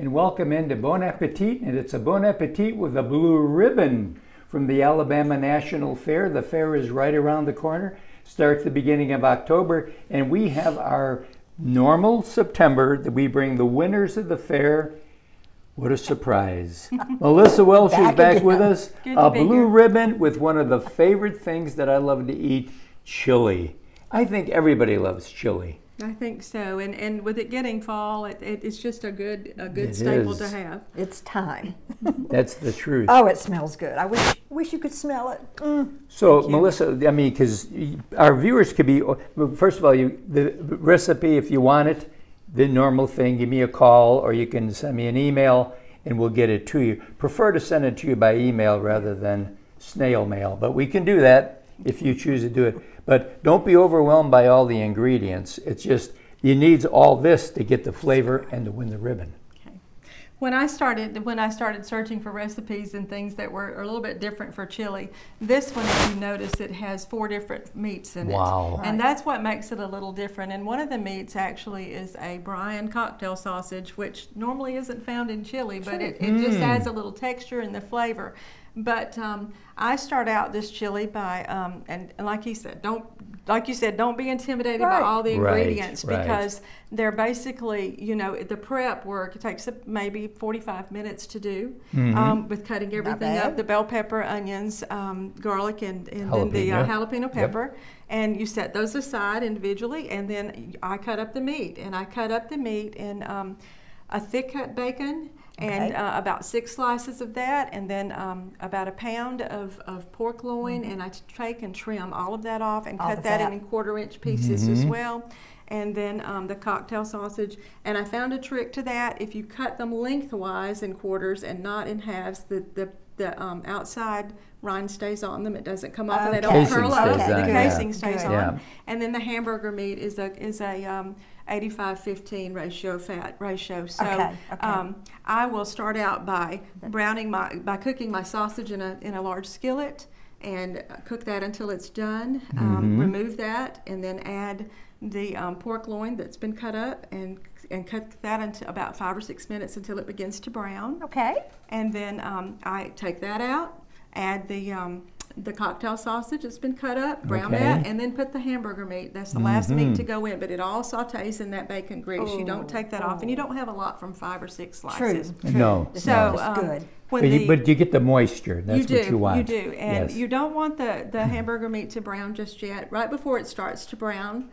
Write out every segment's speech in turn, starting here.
and welcome into Bon Appetit, and it's a Bon Appetit with a blue ribbon from the Alabama National Fair. The fair is right around the corner, starts the beginning of October, and we have our normal September that we bring the winners of the fair. What a surprise. Melissa Welch is back with us. A blue ribbon with one of the favorite things that I love to eat, chili. I think everybody loves chili. I think so, and with it getting fall, it's just a good staple to have. It's time. That's the truth. Oh, it smells good. I wish you could smell it. So, Melissa, I mean, because our viewers could be, first of all, the recipe, if you want it, the normal thing, give me a call or you can send me an email and we'll get it to you. Prefer to send it to you by email rather than snail mail, but we can do that if you choose to do it. But don't be overwhelmed by all the ingredients. It's just, you need all this to get the flavor and to win the ribbon. Okay. When I started searching for recipes and things that were a little bit different for chili, this one, if you notice, it has 4 different meats in it. Wow. And that's what makes it a little different. And one of the meats actually is a brine cocktail sausage, which normally isn't found in chili, but it just adds a little texture and the flavor. But I start out this chili by, and like you said, don't be intimidated by all the ingredients because they're basically, you know, the prep work. It takes maybe 45 minutes to do with cutting everything up: the bell pepper, onions, garlic, and then the jalapeno pepper. Yep. And you set those aside individually, and then I cut up the meat, and I cut up the meat in a thick cut bacon. And about 6 slices of that, and then about a pound of pork loin, and I take and trim all of that off and cut that in 1/4-inch pieces as well. And then the cocktail sausage, and I found a trick to that. If you cut them lengthwise in quarters and not in halves, the outside rind stays on them. It doesn't come off, and they don't curl up. The casing stays on. And then the hamburger meat is a 85-15 fat ratio. So I will start out by cooking my sausage in a large skillet and cook that until it's done. Remove that and then add the pork loin that's been cut up and cook that into about 5 or 6 minutes until it begins to brown. And then I take that out, add the cocktail sausage that's been cut up, brown that, and then put the hamburger meat. That's the last meat to go in, but it all sautés in that bacon grease. You don't take that off, and you don't have a lot from 5 or 6 slices. True. No. So good. But you get the moisture. That's what you want. You do, and you don't want the hamburger meat to brown just yet. Right before it starts to brown,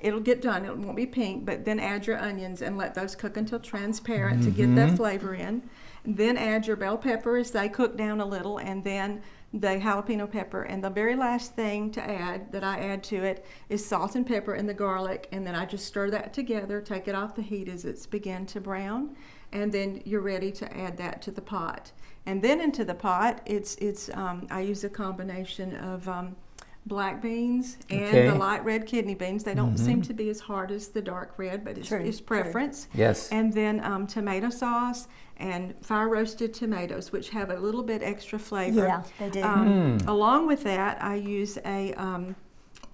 it'll get done. It won't be pink, but then add your onions and let those cook until transparent to get that flavor in. Then add your bell pepper as they cook down a little, and then the jalapeno pepper. And the very last thing to add that I add to it is salt and pepper and the garlic, and then I just stir that together, take it off the heat as it's begin to brown, and then you're ready to add that to the pot. And then into the pot, I use a combination of black beans and the light red kidney beans. They don't seem to be as hard as the dark red, but it's preference. Yes. And then tomato sauce and fire roasted tomatoes, which have a little bit extra flavor. Yeah, they do. Along with that, I use a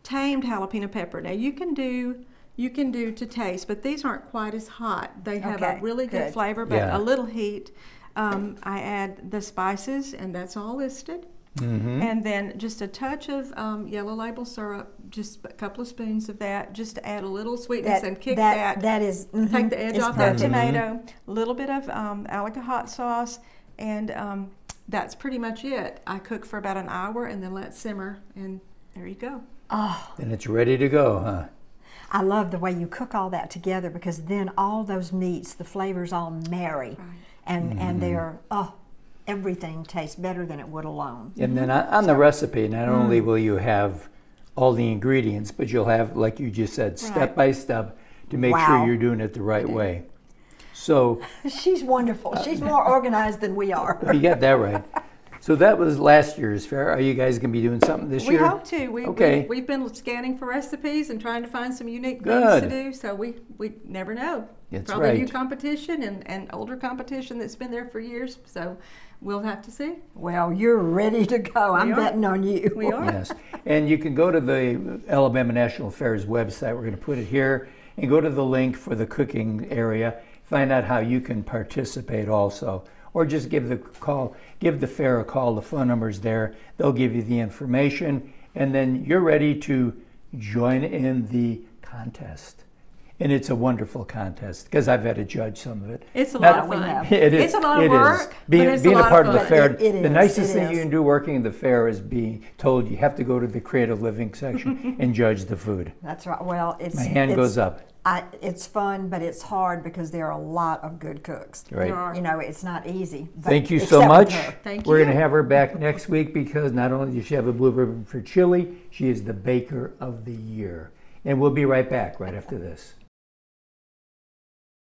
tamed jalapeno pepper. Now you can do to taste, but these aren't quite as hot. They have a really good flavor, but a little heat. I add the spices, and that's all listed. And then just a touch of yellow label syrup, just a couple of spoons of that, just to add a little sweetness and kick that. That is take the edge off that tomato. A little bit of Alaka hot sauce, and that's pretty much it. I cook for about an hour and then let simmer, and there you go. Oh, then it's ready to go, huh? I love the way you cook all that together because then all those meats, the flavors all marry, and they're everything tastes better than it would alone. And then on the recipe, not only will you have all the ingredients, but you'll have, like you just said, step by step to make sure you're doing it the right way. So she's wonderful. She's more organized than we are. You got that right. So that was last year's fair. Are you guys going to be doing something this year? We hope to. We've been scanning for recipes and trying to find some unique things to do, so we never know. That's Probably new competition and older competition that's been there for years, so we'll have to see. Well, you're ready to go. I'm betting on you. We are. Yes. And you can go to the Alabama National Fair's website. We're going to put it here. and go to the link for the cooking area. Find out how you can participate also. Or just give the fair a call. The phone number's there. They'll give you the information, and then you're ready to join in the contest. And it's a wonderful contest because I've had to judge some of it. It's a lot of fun. It is. It's a lot of work. Being a part of the fair, the nicest thing is. you can do working in the fair is being told you have to go to the creative living section and judge the food. That's right. Well, My hand goes up. It's fun, but it's hard because there are a lot of good cooks. Right. You know, it's not easy. Thank you so much. Thank We're you. going to have her back next week because not only does she have a blue ribbon for chili, she is the Baker of the Year. And we'll be right back right after this.